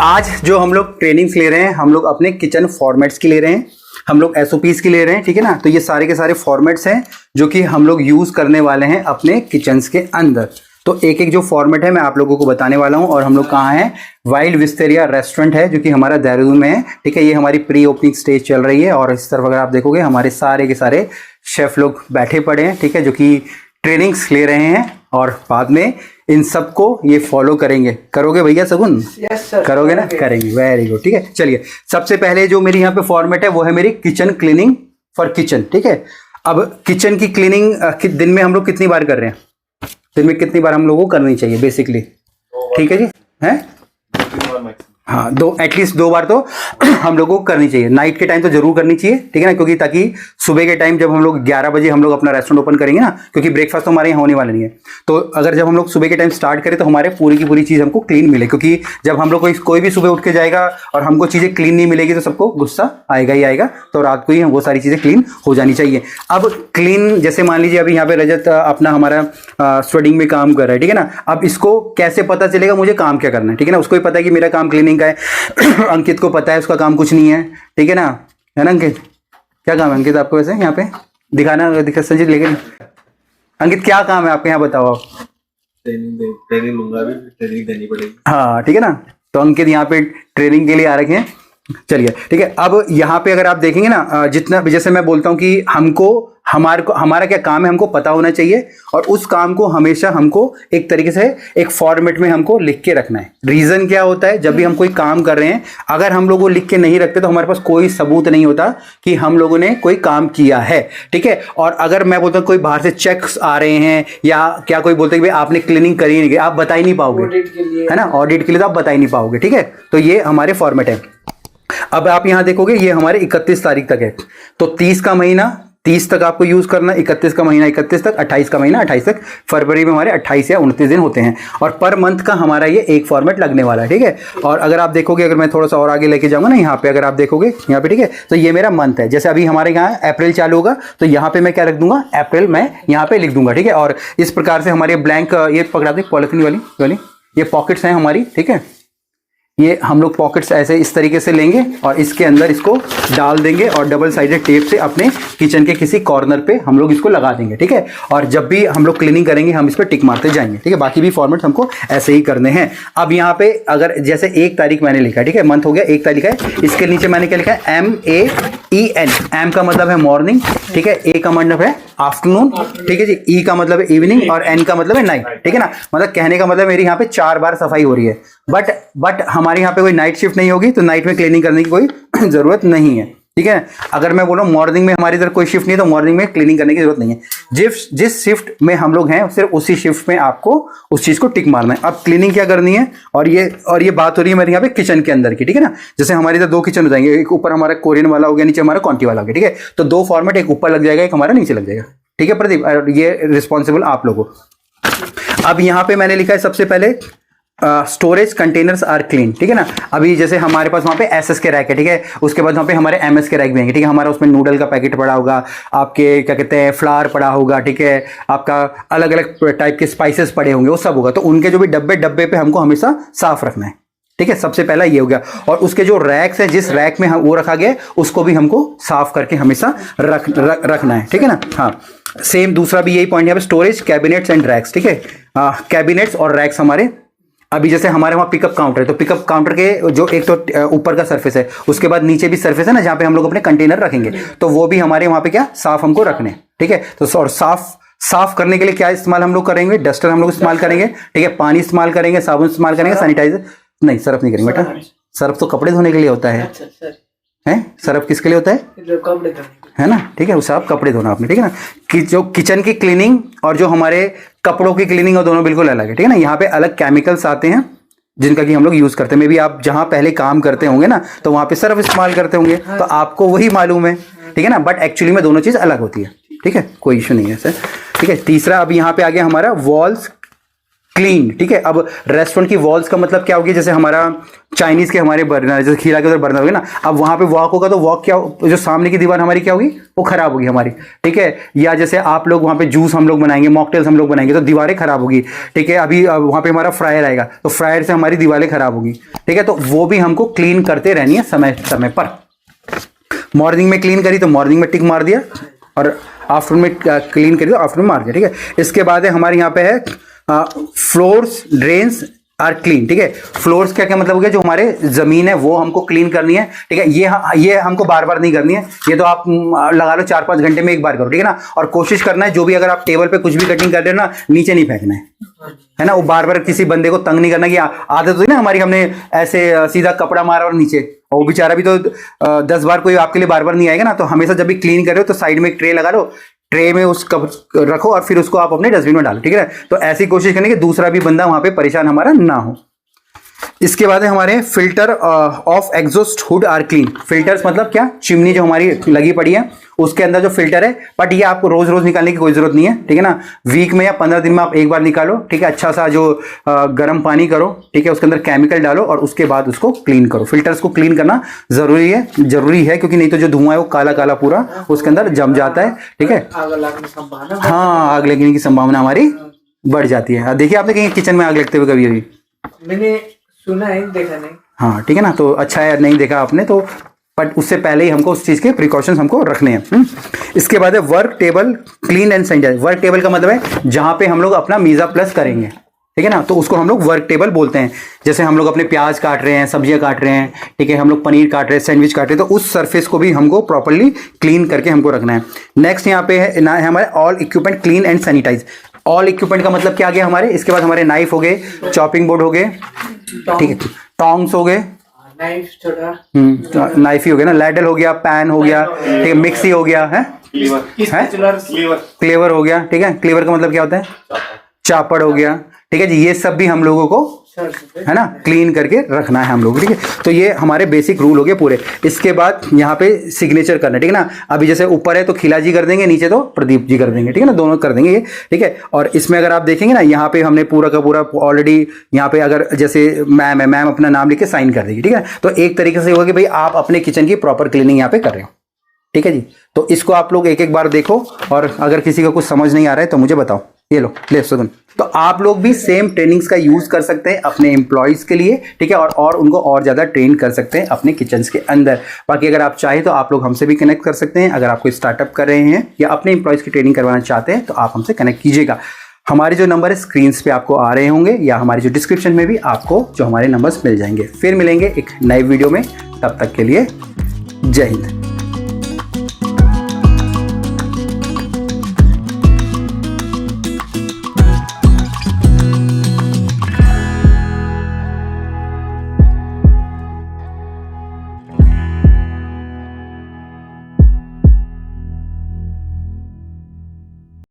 आज जो हम लोग ट्रेनिंग्स ले रहे हैं, हम लोग अपने किचन फॉर्मेट्स की ले रहे हैं, हम लोग एसओपीज की ले रहे हैं, ठीक है ना। तो ये सारे के सारे फॉर्मेट्स हैं जो कि हम लोग यूज करने वाले हैं अपने किचन्स के अंदर। तो एक एक जो फॉर्मेट है मैं आप लोगों को बताने वाला हूं। और हम लोग कहाँ हैं? वाइल्ड विस्टेरिया रेस्टोरेंट है जो कि हमारा देहरादून में है, ठीक है। ये हमारी प्री ओपनिंग स्टेज चल रही है और इस तरफ अगर आप देखोगे हमारे सारे के सारे शेफ लोग बैठे पड़े हैं, ठीक है, जो कि ट्रेनिंग्स ले रहे हैं और बाद में इन सबको ये फॉलो करेंगे। करोगे भैया सगुन? Yes sir. करोगे ना? करेंगे, वेरी गुड, ठीक है। चलिए, सबसे पहले जो मेरी यहाँ पे फॉर्मेट है वो है मेरी किचन क्लीनिंग फॉर किचन, ठीक है। अब किचन की क्लीनिंग दिन में हम लोग कितनी बार कर रहे हैं? दिन में कितनी बार हम लोगों को करनी चाहिए बेसिकली? ठीक है जी, हैं? हाँ, एटलीस्ट 2 बार तो हम लोगों को करनी चाहिए। नाइट के टाइम तो जरूर करनी चाहिए, ठीक है ना, क्योंकि ताकि सुबह के टाइम जब हम लोग 11 बजे हम लोग अपना रेस्टोरेंट ओपन करेंगे ना, क्योंकि ब्रेकफास्ट तो हमारे यहाँ होने वाला नहीं है, तो अगर जब हम लोग सुबह के टाइम स्टार्ट करें तो हमारे पूरी की पूरी चीज़ हमको क्लीन मिले। क्योंकि जब हम लोग कोई भी सुबह उठ के जाएगा और हमको चीज़ें क्लीन नहीं मिलेगी तो सबको गुस्सा आएगा ही आएगा। तो रात को ही वो सारी चीज़ें क्लीन हो जानी चाहिए। अब क्लीन, जैसे मान लीजिए अभी यहाँ पे रजत अपना हमारा स्वेडिंग में काम कर रहा है, ठीक है ना। अब इसको कैसे पता चलेगा मुझे काम क्या करना है, ठीक है ना। उसको भी पता है कि मेरा काम क्लीनिंग का है अंकित को पता है उसका काम कुछ नहीं है, ठीक है ना, है ना अंकित? क्या काम है अंकित आपको वैसे यहाँ पे? दिखा संजीत, लेकिन अंकित क्या काम है आपके यहाँ, बताओ आप। ट्रेनिंग लूंगा, अभी ट्रेनिंग देनी पड़ेगी। हाँ, ठीक है ना। तो अंकित यहाँ पे ट्रेनिंग के लिए आ रखे हैं। चलिए, ठीक है। अब यहाँ पे अगर आप देखेंगे ना, जितना जैसे मैं बोलता हूँ कि हमारा क्या काम है हमको पता होना चाहिए, और उस काम को हमेशा हमको एक तरीके से एक फॉर्मेट में हमको लिख के रखना है। रीजन क्या होता है, जब भी हम कोई काम कर रहे हैं अगर हम लोग वो लिख के नहीं रखते तो हमारे पास कोई सबूत नहीं होता कि हम लोगों ने कोई काम किया है, ठीक है। और अगर मैं बोलता हूँ कोई बाहर से चेक्स आ रहे हैं या क्या कोई बोलते हैं कि आपने क्लीनिंग करी नहीं, आप बता ही नहीं पाओगे, है ना। ऑडिट के लिए तो आप बता ही नहीं पाओगे, ठीक है। तो ये हमारे फॉर्मेट है। अब आप यहां देखोगे ये हमारे 31 तारीख तक है, तो 30 का महीना 30 तक आपको यूज करना, 31 का महीना 31 तक, 28 का महीना 28 तक। फरवरी में हमारे 28 या 29 दिन होते हैं और पर मंथ का हमारा ये एक फॉर्मेट लगने वाला है, ठीक है। और अगर आप देखोगे, अगर मैं थोड़ा सा और आगे लेके जाऊंगा ना, यहाँ पे अगर आप देखोगे यहाँ पे, ठीक है, तो ये मेरा मंथ है। जैसे अभी हमारे यहाँ अप्रैल चालू होगा तो यहाँ पे मैं क्या रख दूंगा, अप्रैल मैं यहाँ पे लिख दूंगा, ठीक है। और इस प्रकार से हमारे ब्लैंक ये पकड़ा दे पॉलिथीन वाली ये पॉकेट्स हैं हमारी, ठीक है। ये हम लोग पॉकेट्स ऐसे इस तरीके से लेंगे और इसके अंदर इसको डाल देंगे और डबल साइडेड टेप से अपने किचन के किसी कॉर्नर पे हम लोग इसको लगा देंगे, ठीक है। और जब भी हम लोग क्लीनिंग करेंगे हम इस पर टिक मारते जाएंगे, ठीक है। बाकी भी फॉर्मेट हमको ऐसे ही करने हैं। अब यहाँ पे अगर जैसे 1 तारीख मैंने लिखा है, ठीक है, मंथ हो गया 1 तारीख है, इसके नीचे मैंने क्या लिखा है, MAEN। एम का मतलब है मॉर्निंग, ठीक है, ए का मतलब है आफ्टरनून, ठीक है जी, ई का मतलब है इवनिंग और एन का मतलब है नाइट, ठीक है ना। मतलब कहने का मतलब मेरी यहाँ पे 4 बार सफाई हो रही है। बट हमारे यहाँ पे कोई नाइट शिफ्ट नहीं होगी तो नाइट में क्लीनिंग करने की कोई जरूरत नहीं है, ठीक है। अगर मैं बोलूँ मॉर्निंग में हमारी इधर कोई शिफ्ट नहीं है तो मॉर्निंग में क्लीनिंग करने की जरूरत नहीं है। जिस शिफ्ट में हम लोग हैं सिर्फ उसी शिफ्ट में आपको उस चीज को टिक मारना है। अब क्लीनिंग क्या करनी है, और ये बात हो रही है मेरे यहाँ पे किचन के अंदर की, ठीक है ना। जैसे हमारे इधर 2 किचन हो जाएंगे, एक ऊपर हमारा कोरियन वाला हो गया, नीचे हमारा कॉन्टी वाला हो गया, ठीक है। तो 2 फॉर्मेट, एक ऊपर लग जाएगा एक हमारा नीचे लग जाएगा, ठीक है प्रदीप। ये रिस्पॉन्सिबल आप लोगों। अब यहाँ पे मैंने लिखा है सबसे पहले स्टोरेज कंटेनर्स आर क्लीन, ठीक है ना। अभी जैसे हमारे पास वहाँ पे SS के रैक है, ठीक है, उसके बाद वहाँ पे हमारे MS के रैक भी हैं, ठीक है। हमारा उसमें नूडल का पैकेट पड़ा होगा, आपके क्या कहते हैं फ्लावर पड़ा होगा, ठीक है, आपका अलग अलग टाइप के स्पाइसेस पड़े होंगे, वो सब होगा। तो उनके जो भी डब्बे पे हमको हमेशा साफ रखना है, ठीक है। सबसे पहला ये हो गया। और उसके जो रैक्स है, जिस रैक में वो रखा गया उसको भी हमको साफ करके हमेशा रखना है, ठीक है ना। हाँ, सेम दूसरा भी यही पॉइंट है, स्टोरेज कैबिनेट्स एंड रैक्स, ठीक है। कैबिनेट्स और रैक्स हमारे, अभी जैसे हमारे वहाँ पिकअप काउंटर है तो पिकअप काउंटर के जो एक तो ऊपर का सरफेस है, उसके बाद नीचे भी सरफेस है ना जहाँ पे हम लोग अपने कंटेनर रखेंगे, तो वो भी हमारे वहाँ पे क्या साफ हमको रखने, ठीक है। तो और साफ करने के लिए क्या इस्तेमाल हम लोग करेंगे, डस्टर हम लोग इस्तेमाल करेंगे, ठीक है, पानी इस्तेमाल करेंगे, साबुन इस्तेमाल करेंगे, सैनिटाइजर नहीं, सर्फ नहीं करेंगे बेटा। सर्फ तो कपड़े धोने के लिए होता है, सर्फ किसके लिए होता है, है ना, ठीक है, उसे आप कपड़े धोना आपने, ठीक है ना। कि जो किचन की क्लीनिंग और जो हमारे कपड़ों की क्लीनिंग और दोनों बिल्कुल अलग है, ठीक है ना। यहाँ पे अलग केमिकल्स आते हैं जिनका कि हम लोग यूज करते हैं। मे भी आप जहाँ पहले काम करते होंगे ना तो वहाँ पे सर्फ इस्तेमाल करते होंगे तो आपको वही मालूम है, ठीक है ना। बट एक्चुअली में दोनों चीज अलग होती है, ठीक है, कोई इशू नहीं है सर, ठीक है। तीसरा अब यहाँ पे आ गया हमारा वॉल्स क्लीन, ठीक है। अब रेस्टोरेंट की वॉल्स का मतलब क्या होगी, जैसे हमारा चाइनीज के हमारे बर्नर, जैसे खीरा के उधर बर्नर होगा ना, अब वहां पे वॉक होगा तो वॉक क्या, जो सामने की दीवार हमारी क्या होगी, वो खराब होगी हमारी, ठीक है। या जैसे आप लोग वहां पे जूस हम लोग बनाएंगे, मॉकटेल्स हम लोग बनाएंगे तो दीवारें खराब होगी, ठीक है। अभी वहां पे हमारा फ्रायर आएगा तो फ्रायर से हमारी दीवारें खराब होगी, ठीक है। तो वो भी हमको क्लीन करते रहनी है समय समय पर। मॉर्निंग में क्लीन करी तो मॉर्निंग में टिक मार दिया, और आफ्टरनून में क्लीन करी तो आफ्टरनून मार दिया, ठीक है। इसके बाद हमारे यहाँ पे है फ्लोर्स ड्रेन्स आर क्लीन, ठीक है। फ्लोर्स क्या क्या मतलब हो गया, जो हमारे जमीन है वो हमको क्लीन करनी है, ठीक है। ये हमको बार बार नहीं करनी है, ये तो आप लगा लो 4-5 घंटे में एक बार करो, ठीक है ना। और कोशिश करना है जो भी अगर आप टेबल पे कुछ भी कटिंग कर रहे हो ना, नीचे नहीं फेंकना है ना। वो बार बार किसी बंदे को तंग नहीं करना कि आदत हुई ना हमारी, हमने ऐसे सीधा कपड़ा मारा और नीचे, और वो बेचारा भी तो 10 बार कोई आपके लिए बार बार नहीं आएगा ना। तो हमेशा जब भी क्लीन कर रहे हो तो साइड में एक ट्रे लगा लो, ट्रे में उस कप रखो और फिर उसको आप अपने डस्टबिन में डालो, ठीक है। तो ऐसी कोशिश करनी कि दूसरा भी बंदा वहां पे परेशान हमारा ना हो। इसके बाद है हमारे filter of exhaust hood are clean. Filters मतलब क्या, चिमनी जो हमारी लगी पड़ी है उसके अंदर जो फिल्टर है, बट ये आपको रोज रोज निकालने की कोई जरूरत नहीं है, ठीक है ना। वीक में या 15 दिन में आप एक बार निकालो, ठीक है। अच्छा सा जो गर्म पानी करो, ठीक है, उसके अंदर केमिकल डालो और उसके बाद उसको क्लीन करो। फिल्टर्स को क्लीन करना जरूरी है क्योंकि नहीं तो जो धुआं है वो काला काला पूरा उसके अंदर जम जाता है, ठीक है। हाँ, आग लगने की संभावना हमारी बढ़ जाती है। देखिए आपने कहीं किचन में आग लगते हुए कभी अभी? मैंने सुना है, देखा नहीं। हाँ, ठीक है ना। तो अच्छा है, नहीं देखा आपने तो, बट उससे पहले ही हमको उस चीज के प्रिकॉशंस हमको रखने हैं। इसके बाद है work table clean and sanitize. Work table का मतलब है जहां पे हम लोग अपना मीजा प्लस करेंगे, ठीक है ना, तो उसको हम लोग वर्क टेबल बोलते हैं। जैसे हम लोग अपने प्याज काट रहे हैं, सब्जियां काट रहे हैं, ठीक है, हम लोग पनीर काट रहे हैं, सैंडविच काट रहे हैं, तो उस सरफेस को भी हमको प्रॉपरली क्लीन करके हमको रखना है। नेक्स्ट यहाँ पे है हमारे all equipment clean and sanitize. All equipment का मतलब क्या आ गया हमारे, इसके बाद हमारे नाइफ हो गए, चॉपिंग बोर्ड हो गए, ठीक है, टोंग्स हो गए, नाइफ ही हो गया ना, लैडल हो गया, पैन हो गया, ठीक है, मिक्सी हो गया है, क्लेवर हो गया, ठीक है। क्लेवर का मतलब क्या होता है, चापड़ हो गया, ठीक है जी। ये सब भी हम लोगों को है ना क्लीन करके रखना है हम लोग, ठीक है। तो ये हमारे बेसिक रूल हो गए पूरे। इसके बाद यहाँ पे सिग्नेचर करना, ठीक है ना। अभी जैसे ऊपर है तो खिला जी कर देंगे, नीचे तो प्रदीप जी कर देंगे, ठीक है ना, दोनों कर देंगे ये, ठीक है। और इसमें अगर आप देखेंगे ना, यहाँ पे हमने पूरा का पूरा ऑलरेडी, यहाँ पे अगर जैसे मैम है, मैम अपना नाम लिख के साइन कर देगी, ठीक है। तो एक तरीके से होगा कि भाई आप अपने किचन की प्रॉपर क्लीनिंग यहाँ पे कर रहे हो, ठीक है जी। तो इसको आप लोग एक एक बार देखो, और अगर किसी को कुछ समझ नहीं आ रहा है तो मुझे बताओ। ये लो, ले सुन। तो आप लोग भी सेम ट्रेनिंग्स का यूज कर सकते हैं अपने एम्प्लॉयज के लिए, ठीक है, और उनको और ज्यादा ट्रेन कर सकते हैं अपने किचन्स के अंदर। बाकी अगर आप चाहें तो आप लोग हमसे भी कनेक्ट कर सकते हैं। अगर आप कोई स्टार्टअप कर रहे हैं या अपने एम्प्लॉयज की ट्रेनिंग करवाना चाहते हैं तो आप हमसे कनेक्ट कीजिएगा। हमारे जो नंबर है स्क्रीन पे आपको आ रहे होंगे, या हमारी जो डिस्क्रिप्शन में भी आपको जो हमारे नंबर्स मिल जाएंगे। फिर मिलेंगे एक नए वीडियो में, तब तक के लिए जय हिंद।